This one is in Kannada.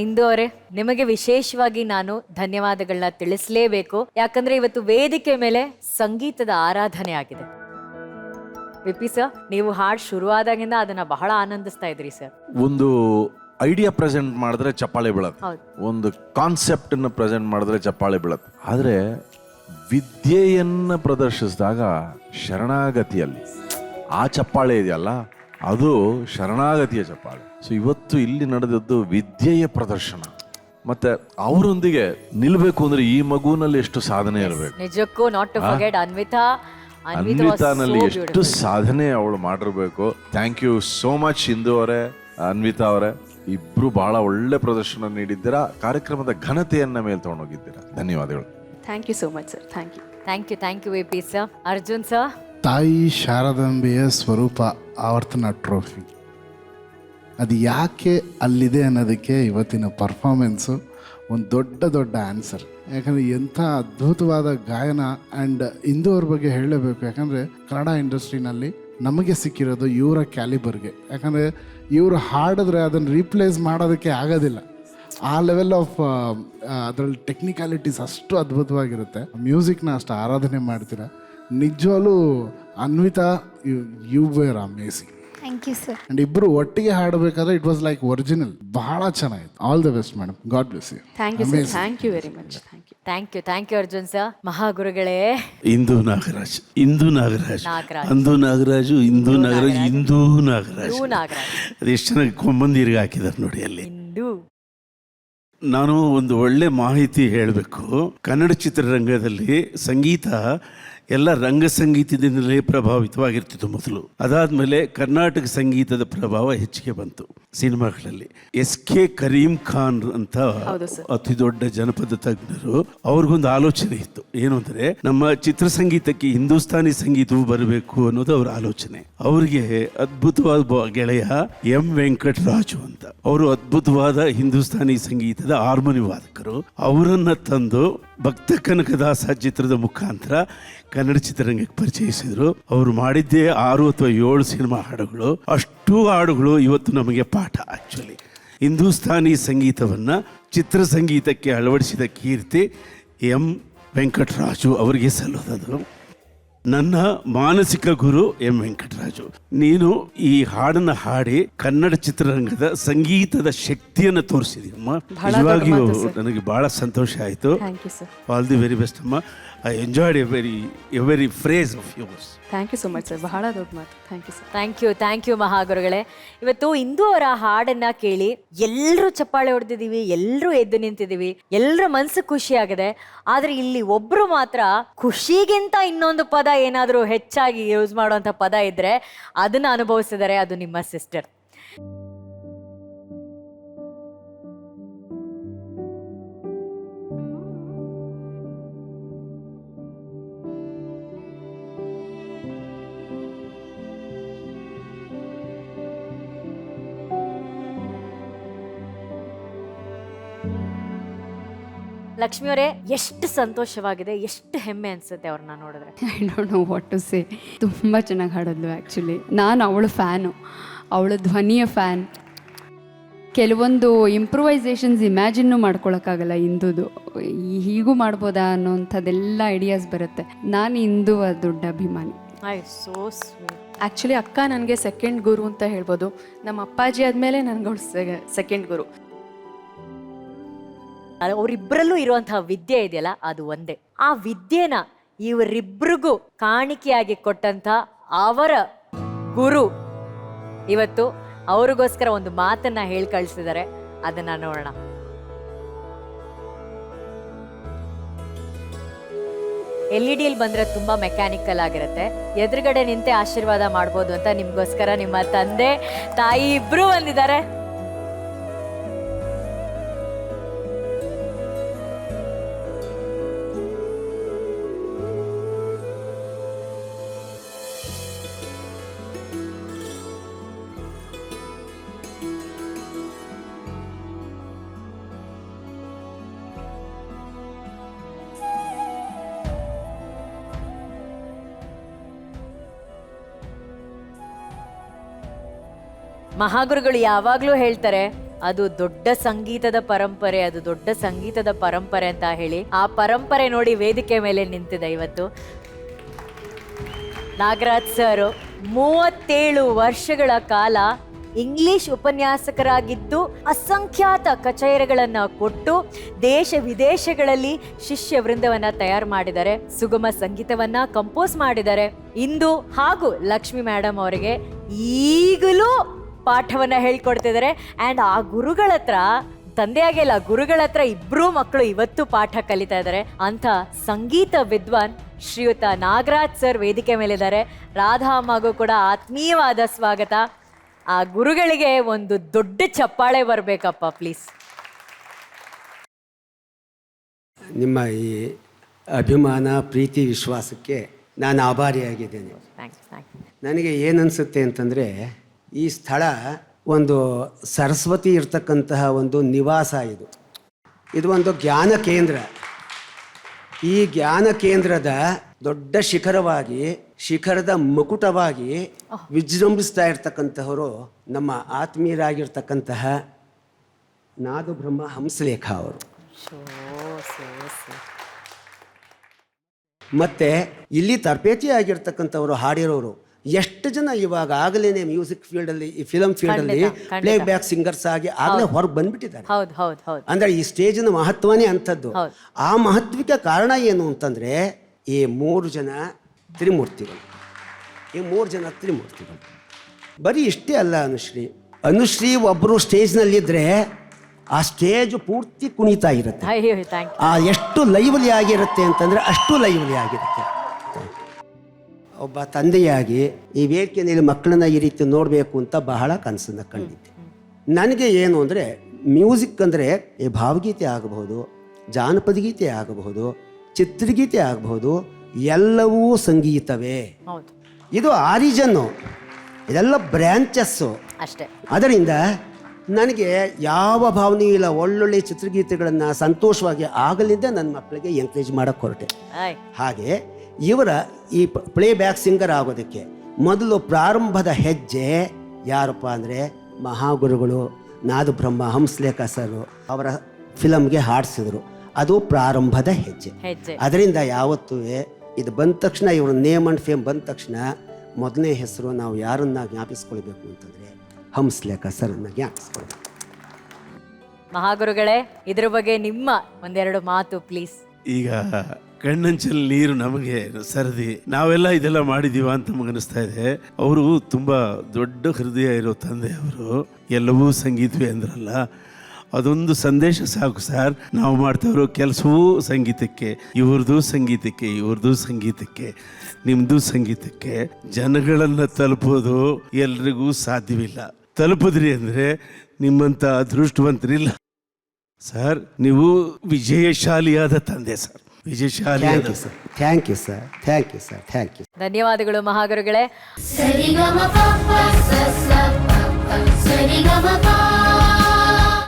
ಇಂದು ಅವರೇ, ನಿಮಗೆ ವಿಶೇಷವಾಗಿ ನಾನು ಧನ್ಯವಾದಗಳನ್ನ ತಿಳಿಸಲೇಬೇಕು. ಯಾಕಂದ್ರೆ ಇವತ್ತು ವೇದಿಕೆ ಮೇಲೆ ಸಂಗೀತದ ಆರಾಧನೆ ಆಗಿದೆ. ವಿಪಿ ಸರ್, ನೀವು ಹಾಡು ಶುರುವಾದಾಗಿಂದ ಅದನ್ನ ಬಹಳ ಆನಂದಿಸ್ತಾ ಇದ್ರಿ ಸರ್. ಒಂದು ಐಡಿಯಾ ಪ್ರೆಸೆಂಟ್ ಮಾಡಿದ್ರೆ ಚಪ್ಪಾಳೆ ಬೀಳತ್ತೆ, ಹೌದು. ಒಂದು ಕಾನ್ಸೆಪ್ಟ್ ಅನ್ನು ಪ್ರೆಸೆಂಟ್ ಮಾಡಿದ್ರೆ ಚಪ್ಪಾಳೆ ಬೀಳತ್ತೆ. ಆದ್ರೆ ವಿದ್ಯೆಯನ್ನ ಪ್ರದರ್ಶಿಸಿದಾಗ ಶರಣಾಗತಿಯಲ್ಲಿ ಆ ಚಪ್ಪಾಳೆ ಇದೆಯಲ್ಲ, ಅದು ಶರಣಾಗತಿಯ ಚಪ್ಪಾಳೆ. ಸೊ ಇವತ್ತು ಇಲ್ಲಿ ನಡೆದದ್ದು ವಿದ್ಯೆಯ ಪ್ರದರ್ಶನ. ಮತ್ತೆ ಅವರೊಂದಿಗೆ ನಿಲ್ಬೇಕು ಅಂದ್ರೆ ಈ ಮಗುವಿನಲ್ಲಿ ಎಷ್ಟು ಸಾಧನೆ ಇರಬೇಕು. ನಿಜಕ್ಕೂ ನಾಟ್ ಟು ಫರ್ಗೆಟ್ ಅನ್ವಿತಾನಲ್ಲಿ ಎಷ್ಟು ಸಾಧನೆ ಅವಳು ಮಾಡಿರ್ಬೇಕು. ಥ್ಯಾಂಕ್ ಯು ಸೋ ಮಚ್ ಇಂದು ಅವರೇ, ಅನ್ವಿತಾ ಅವರೇ. ಇಬ್ರು ಬಹಳ ಒಳ್ಳೆ ಪ್ರದರ್ಶನ ನೀಡಿದ್ದೀರಾ. ಕಾರ್ಯಕ್ರಮದ ಘನತೆಯನ್ನ ಮೇಲೆ ತಗೊಂಡೋಗಿದ್ದೀರಾ. ಧನ್ಯವಾದಗಳು. Thank you so much sir. Thank you. Thank you VP sir. Arjun sir, ತಾಯಿ ಶಾರದಾಂಬೆಯ ಸ್ವರೂಪ ಆವರ್ತನ ಟ್ರೋಫಿ ಅದು ಯಾಕೆ ಅಲ್ಲಿದೆ ಅನ್ನೋದಕ್ಕೆ ಇವತ್ತಿನ ಪರ್ಫಾರ್ಮೆನ್ಸು ಒಂದು ದೊಡ್ಡ ಆನ್ಸರ್. ಯಾಕಂದರೆ ಎಂಥ ಅದ್ಭುತವಾದ ಗಾಯನ. ಆ್ಯಂಡ್ ಇಂದು ಅವ್ರ ಬಗ್ಗೆ ಹೇಳಲೇಬೇಕು. ಯಾಕಂದರೆ ಕನ್ನಡ ಇಂಡಸ್ಟ್ರಿನಲ್ಲಿ ನಮಗೆ ಸಿಕ್ಕಿರೋದು ಇವರ ಕ್ಯಾಲಿಬರ್ಗೆ. ಯಾಕಂದರೆ ಇವರು ಹಾಡಿದ್ರೆ ಅದನ್ನು ರೀಪ್ಲೇಸ್ ಮಾಡೋದಕ್ಕೆ ಆಗೋದಿಲ್ಲ. ಆ ಲೆವೆಲ್ ಆಫ್ ಅದರಲ್ಲಿ ಟೆಕ್ನಿಕಾಲಿಟೀಸ್ ಅಷ್ಟು ಅದ್ಭುತವಾಗಿರುತ್ತೆ. ಮ್ಯೂಸಿಕ್ನ ಅಷ್ಟು ಆರಾಧನೆ ಮಾಡ್ತೀರಾ. ನಿಜವಾಗ್ಲೂ Anvita, you were amazing. Thank you sir. And ಇಬ್ರು ಒಟ್ಟಿಗೆ ಹಾಡಬೇಕಾದ್ರೆ ಇಟ್ ವಾಸ್ ಲೈಕ್ ಒರಿಜಿನಲ್. ಬಹಳ ಚೆನ್ನಾಗಿತ್ತು. All the best madam. God bless you. Thank you sir. Thank you very much. Thank you Arjun sir. ಮಹಾಗುರುಗಳೇ, ಇಂದು ನಾಗರಾಜ್, ಅಂದು ನಾಗರಾಜು, ಇಂದು ನಾಗರಾಜ್. ಅದೆಷ್ಟು ಚೆನ್ನಾಗಿ ಕೊಂಬಂದಿರ್ಗೆ ಹಾಕಿದಾರೆ ನೋಡಿ ಅಲ್ಲಿ. ನಾನು ಒಂದು ಒಳ್ಳೆ ಮಾಹಿತಿ ಹೇಳಬೇಕು. ಕನ್ನಡ ಚಿತ್ರರಂಗದಲ್ಲಿ ಸಂಗೀತ ಎಲ್ಲ ರಂಗ ಸಂಗೀತದಿಂದಲೇ ಪ್ರಭಾವಿತವಾಗಿರ್ತಿತ್ತು ಮೊದಲು. ಅದಾದಮೇಲೆ ಕರ್ನಾಟಕ ಸಂಗೀತದ ಪ್ರಭಾವ ಹೆಚ್ಚಿಗೆ ಬಂತು ಸಿನಿಮಾಗಳಲ್ಲಿ. SK ಕರೀಂ ಖಾನ್ ಅಂತ ಅತಿ ದೊಡ್ಡ ಜನಪದ ತಜ್ಞರು, ಅವ್ರಿಗೊಂದು ಆಲೋಚನೆ ಇತ್ತು. ಏನು ಅಂದರೆ, ನಮ್ಮ ಚಿತ್ರಸಂಗೀತಕ್ಕೆ ಹಿಂದೂಸ್ತಾನಿ ಸಂಗೀತವೂ ಬರಬೇಕು ಅನ್ನೋದು ಅವರ ಆಲೋಚನೆ. ಅವರಿಗೆ ಅದ್ಭುತವಾದ ಗೆಳೆಯ M ವೆಂಕಟರಾಜು ಅಂತ, ಅವರು ಅದ್ಭುತವಾದ ಹಿಂದೂಸ್ತಾನಿ ಸಂಗೀತದ ಹಾರ್ಮೋನಿ ವಾದಕರು. ಅವರನ್ನ ತಂದು ಭಕ್ತ ಕನಕದಾಸ ಚಿತ್ರದ ಮುಖಾಂತರ ಕನ್ನಡ ಚಿತ್ರರಂಗಕ್ಕೆ ಪರಿಚಯಿಸಿದ್ರು. ಅವರು ಮಾಡಿದ್ದೇ 6 ಅಥವಾ 7 ಸಿನಿಮಾ ಹಾಡುಗಳು. ಅಷ್ಟು ಹಾಡುಗಳು ಇವತ್ತು ನಮಗೆ ಪಾಠ. ಆಕ್ಚುಲಿ ಹಿಂದೂಸ್ತಾನಿ ಸಂಗೀತವನ್ನ ಚಿತ್ರಸಂಗೀತಕ್ಕೆ ಅಳವಡಿಸಿದ ಕೀರ್ತಿ M ವೆಂಕಟರಾಜು ಅವರಿಗೆ ಸಲ್ಲೋದದು. ನನ್ನ ಮಾನಸಿಕ ಗುರು M ವೆಂಕಟರಾಜು. ನೀನು ಈ ಹಾಡನ್ನ ಹಾಡಿ ಕನ್ನಡ ಚಿತ್ರರಂಗದ ಸಂಗೀತದ ಶಕ್ತಿಯನ್ನು ತೋರಿಸಿದೀಯಮ್ಮ. ನಿಜವಾಗಿಯೂ ನನಗೆ ಬಹಳ ಸಂತೋಷ ಆಯಿತು. ಆಲ್ ದಿ ವೆರಿ ಬೆಸ್ಟ್ ಅಮ್ಮ. I enjoyed every phrase of yours. Thank you so much sir. ಬಹಳ ದೊಡ್ಡ ಮಾತು. Thank you sir. Thank you ಮಹಾಗುರುಗಳೇ. ಇವತ್ತು ಇಂದು ಅವರ ಹಾಡನ್ನ ಕೇಳಿ ಎಲ್ಲರೂ ಚಪ್ಪಾಳೆ ಹೊಡೆದಿದ್ದೀವಿ, ಎಲ್ಲರೂ ಎದ್ದು ನಿಂತಿದ್ದೀವಿ, ಎಲ್ಲರ ಮನಸ್ಸು ಖುಷಿ ಆಗಿದೆ. ಆದ್ರೆ ಇಲ್ಲಿ ಒಬ್ರು ಮಾತ್ರ ಖುಷಿಗಿಂತ ಇನ್ನೊಂದು ಪದ ಏನಾದರೂ ಹೆಚ್ಚಾಗಿ ಯೂಸ್ ಮಾಡುವಂತ ಪದ ಇದ್ರೆ ಅದನ್ನ ಅನುಭವಿಸಿದರೆ ಅದು ನಿಮ್ಮ ಸಿಸ್ಟರ್. ಲಕ್ಷ್ಮಿ ಅವರೇ, ಎಷ್ಟು ಸಂತೋಷವಾಗಿದೆ, ಎಷ್ಟು ಹೆಮ್ಮೆ ಅನ್ಸುತ್ತೆ ಅವ್ರನ್ನ ನೋಡಿದ್ರೆ. I don't know what to say. ತುಂಬ ಚೆನ್ನಾಗಿ ಹಾಡೋದು. ಆ್ಯಕ್ಚುಲಿ ನಾನು ಅವಳ ಫ್ಯಾನು, ಅವಳ ಧ್ವನಿಯ ಫ್ಯಾನ್. ಕೆಲವೊಂದು ಇಂಪ್ರೂವೈಸೇಷನ್ಸ್ ಇಮ್ಯಾಜಿನ್ನು ಮಾಡ್ಕೊಳಕ್ಕಾಗಲ್ಲ. ಇಂದುದು ಹೀಗೂ ಮಾಡ್ಬೋದಾ ಅನ್ನೋಂಥದ್ದೆಲ್ಲ ಐಡಿಯಾಸ್ ಬರುತ್ತೆ. ನಾನು ಇಂದು ದೊಡ್ಡ ಅಭಿಮಾನಿ. So sweet. ಆ್ಯಕ್ಚುಲಿ ಅಕ್ಕ ನನಗೆ ಸೆಕೆಂಡ್ ಗುರು ಅಂತ ಹೇಳ್ಬೋದು. ನಮ್ಮ ಅಪ್ಪಾಜಿ ಆದಮೇಲೆ ನನಗೆ ಸೆಕೆಂಡ್ ಗುರು. ಅವರಿಬ್ಬರಲ್ಲೂ ಇರುವಂತಹ ವಿದ್ಯೆ ಇದೆಯಲ್ಲ, ಅದು ಒಂದೇ. ಆ ವಿದ್ಯೆನ ಇವರಿಬ್ರಿಗೂ ಕಾಣಿಕೆಯಾಗಿ ಕೊಟ್ಟಂತ ಅವರ ಗುರು ಇವತ್ತು ಅವ್ರಿಗೋಸ್ಕರ ಒಂದು ಮಾತನ್ನ ಹೇಳಿ ಕಳಿಸಿದ್ದಾರೆ. ಅದನ್ನ ನೋಡೋಣ. LED ಬಂದ್ರೆ ತುಂಬಾ ಮೆಕ್ಯಾನಿಕಲ್ ಆಗಿರುತ್ತೆ. ಎದುರುಗಡೆ ನಿಂತೆ ಆಶೀರ್ವಾದ ಮಾಡ್ಬೋದು ಅಂತ ನಿಮ್ಗೋಸ್ಕರ ನಿಮ್ಮ ತಂದೆ ತಾಯಿ ಇಬ್ರು ಬಂದಿದ್ದಾರೆ. ಮಹಾಗುರುಗಳು ಯಾವಾಗ್ಲೂ ಹೇಳ್ತಾರೆ, ಅದು ದೊಡ್ಡ ಸಂಗೀತದ ಪರಂಪರೆ, ಅದು ದೊಡ್ಡ ಸಂಗೀತದ ಪರಂಪರೆ ಅಂತ ಹೇಳಿ ಆ ಪರಂಪರೆ ನೋಡಿ ವೇದಿಕೆ ಮೇಲೆ ನಿಂತಿದೆ ಇವತ್ತು. ನಾಗರಾಜ್ ಸರ್ 37 ವರ್ಷಗಳ ಕಾಲ ಇಂಗ್ಲಿಷ್ ಉಪನ್ಯಾಸಕರಾಗಿದ್ದು ಅಸಂಖ್ಯಾತ ಕಚೇರಿಗಳನ್ನ ಕೊಟ್ಟು ದೇಶ ವಿದೇಶಗಳಲ್ಲಿ ಶಿಷ್ಯ ವೃಂದವನ್ನ ತಯಾರು ಮಾಡಿದ್ದಾರೆ. ಸುಗಮ ಸಂಗೀತವನ್ನ ಕಂಪೋಸ್ ಮಾಡಿದ್ದಾರೆ. ಇಂದು ಹಾಗೂ ಲಕ್ಷ್ಮಿ ಮೇಡಮ್ ಅವರಿಗೆ ಈಗಲೂ ಪಾಠವನ್ನ ಹೇಳ್ಕೊಡ್ತಿದ್ದಾರೆ. ಆ್ಯಂಡ್ ಆ ಗುರುಗಳ ಹತ್ರ, ತಂದೆಯಾಗಿಲ್ಲ ಗುರುಗಳ ಹತ್ರ ಇಬ್ಬರೂ ಮಕ್ಕಳು ಇವತ್ತು ಪಾಠ ಕಲಿತಾ ಇದ್ದಾರೆ. ಅಂತ ಸಂಗೀತ ವಿದ್ವಾನ್ ಶ್ರೀಯುತ ನಾಗರಾಜ್ ಸರ್ ವೇದಿಕೆ ಮೇಲಿದ್ದಾರೆ. ರಾಧಾ ಅಮ್ಮಗೂ ಕೂಡ ಆತ್ಮೀಯವಾದ ಸ್ವಾಗತ. ಆ ಗುರುಗಳಿಗೆ ಒಂದು ದೊಡ್ಡ ಚಪ್ಪಾಳೆ ಬರಬೇಕಪ್ಪ ಪ್ಲೀಸ್. ನಿಮ್ಮ ಈ ಅಭಿಮಾನ, ಪ್ರೀತಿ, ವಿಶ್ವಾಸಕ್ಕೆ ನಾನು ಆಭಾರಿಯಾಗಿದ್ದೇನೆ. ನನಗೆ ಏನನ್ಸುತ್ತೆ ಅಂತಂದರೆ, ಈ ಸ್ಥಳ ಒಂದು ಸರಸ್ವತಿ ಇರ್ತಕ್ಕಂತಹ ಒಂದು ನಿವಾಸ. ಇದು ಒಂದು ಜ್ಞಾನ ಕೇಂದ್ರ. ಈ ಜ್ಞಾನ ಕೇಂದ್ರದ ದೊಡ್ಡ ಶಿಖರವಾಗಿ, ಶಿಖರದ ಮುಕುಟವಾಗಿ ವಿಜೃಂಭಿಸ್ತಾ ಇರ್ತಕ್ಕಂತಹವರು ನಮ್ಮ ಆತ್ಮೀಯರಾಗಿರ್ತಕ್ಕಂತಹ ನಾದು ಬ್ರಹ್ಮ ಹಂಸಲೇಖ ಅವರು. ಮತ್ತೆ ಇಲ್ಲಿ ತರಬೇತಿಯಾಗಿರ್ತಕ್ಕಂಥವರು ಹಾಡಿರೋರು ಎಷ್ಟು ಜನ ಇವಾಗ ಆಗಲೇ ಮ್ಯೂಸಿಕ್ ಫೀಲ್ಡಲ್ಲಿ, ಈ ಫಿಲಮ್ ಫೀಲ್ಡಲ್ಲಿ ಪ್ಲೇ ಬ್ಯಾಕ್ ಸಿಂಗರ್ಸ್ ಆಗಿ ಆಗಲೇ ಹೊರಗೆ ಬಂದ್ಬಿಟ್ಟಿದ್ದಾರೆ. ಅಂದ್ರೆ ಈ ಸ್ಟೇಜಿನ ಮಹತ್ವನೇ ಅಂಥದ್ದು. ಆ ಮಹತ್ವಕ್ಕೆ ಕಾರಣ ಏನು ಅಂತಂದ್ರೆ ಈ 3 ಜನ ತ್ರಿಮೂರ್ತಿಗಳು. ಬರೀ ಇಷ್ಟೇ ಅಲ್ಲ, ಅನುಶ್ರೀ ಒಬ್ಬರು ಸ್ಟೇಜ್ನಲ್ಲಿದ್ದರೆ ಆ ಸ್ಟೇಜ್ ಪೂರ್ತಿ ಕುಣಿತಾ ಇರುತ್ತೆ. ಆ ಎಷ್ಟು ಲೈವ್ಲಿ ಆಗಿರುತ್ತೆ ಅಂತಂದರೆ ಅಷ್ಟು ಲೈವ್ಲಿ ಆಗಿರುತ್ತೆ. ಒಬ್ಬ ತಂದೆಯಾಗಿ ಈ ವೇದಿಕೆಯಲ್ಲಿ ಮಕ್ಕಳನ್ನ ಈ ರೀತಿ ನೋಡಬೇಕು ಅಂತ ಬಹಳ ಕನಸನ್ನು ಕಂಡಿದ್ದೆ. ನನಗೆ ಏನು ಅಂದರೆ, ಮ್ಯೂಸಿಕ್ ಅಂದರೆ ಈ ಭಾವಗೀತೆ ಆಗಬಹುದು, ಜಾನಪದ ಗೀತೆ ಆಗಬಹುದು, ಚಿತ್ರಗೀತೆ ಆಗಬಹುದು, ಎಲ್ಲವೂ ಸಂಗೀತವೇ. ಇದು ಆರಿಜನ್ನು, ಇದೆಲ್ಲ ಬ್ರ್ಯಾಂಚಸ್ಸು ಅಷ್ಟೇ. ಅದರಿಂದ ನನಗೆ ಯಾವ ಭಾವನೆಯೂ ಇಲ್ಲ. ಒಳ್ಳೊಳ್ಳೆ ಚಿತ್ರಗೀತೆಗಳನ್ನು ಸಂತೋಷವಾಗಿ ಆಗಲಿಂದ ನನ್ನ ಮಕ್ಕಳಿಗೆ ಎಂಕರೇಜ್ ಮಾಡೋಕ್ಕೆ ಹೊರಟೆ. ಹಾಗೆ ಇವರ ಈ ಪ್ಲೇ ಬ್ಯಾಕ್ ಸಿಂಗರ್ ಆಗೋದಕ್ಕೆ ಮೊದಲು ಪ್ರಾರಂಭದ ಹೆಜ್ಜೆ ಯಾರಪ್ಪ ಅಂದರೆ ಮಹಾಗುರುಗಳು ನಾದು ಬ್ರಹ್ಮ ಹಂಸಲೇಖ ಸರ್ ಅವರ ಫಿಲಮ್ಗೆ ಹಾಡಿಸಿದ್ರು. ಅದು ಪ್ರಾರಂಭದ ಹೆಜ್ಜೆ. ಅದರಿಂದ ಯಾವತ್ತೂ ಇದು ಬಂದ ತಕ್ಷಣ, ಇವ್ರ ನೇಮ್ ಆ್ಯಂಡ್ ಫೇಮ್ ಬಂದ ತಕ್ಷಣ ಮೊದಲನೇ ಹೆಸರು ನಾವು ಯಾರನ್ನ ಜ್ಞಾಪಿಸ್ಕೊಳ್ಬೇಕು ಅಂತಂದರೆ ಹಂಸಲೇಖ ಸರ್ನ ಜ್ಞಾಪಿಸ್ಕೊಳ್ಬೇಕು. ಮಹಾಗುರುಗಳೇ, ಇದ್ರ ಬಗ್ಗೆ ನಿಮ್ಮ ಒಂದೆರಡು ಮಾತು ಪ್ಲೀಸ್. ಈಗ ಕಣ್ಣಂಚಲ್ಲಿ ನೀರು ನಮಗೆ ಸರದಿ, ನಾವೆಲ್ಲ ಇದೆಲ್ಲ ಮಾಡಿದೀವ ಅಂತ ನಮಗನಿಸ್ತಾ ಇದೆ. ಅವರು ತುಂಬಾ ದೊಡ್ಡ ಹೃದಯ ಇರೋ ತಂದೆ. ಅವರು ಎಲ್ಲವೂ ಸಂಗೀತವೇ ಅಂದ್ರಲ್ಲ, ಅದೊಂದು ಸಂದೇಶ ಸಾಕು ಸರ್. ನಾವು ಮಾಡ್ತಾರೋ ಕೆಲಸವೂ ಸಂಗೀತಕ್ಕೆ, ಇವ್ರದ್ದು ಸಂಗೀತಕ್ಕೆ, ಇವ್ರದ್ದು ಸಂಗೀತಕ್ಕೆ, ನಿಮ್ಮದು ಸಂಗೀತಕ್ಕೆ. ಜನಗಳನ್ನು ತಲುಪೋದು ಎಲ್ರಿಗೂ ಸಾಧ್ಯವಿಲ್ಲ. ತಲುಪಿದ್ರಿ ಅಂದರೆ ನಿಮ್ಮಂಥ ಅದೃಷ್ಟವಂತರಿಲ್ಲ ಸರ್. ನೀವು ವಿಜಯಶಾಲಿಯಾದ ತಂದೆ ಸರ್, ವಿಜಯಶಾಲಿ. Thank you sir, thank you sir, thank you. ಧನ್ಯವಾದಗಳು ಮಹಾಗುರುಗಳೇ. ಸರಿಗಮ ಪಪ್ಪ ಸಸ ಪಪ್ಪ ಸರಿಗಮ ಪಾ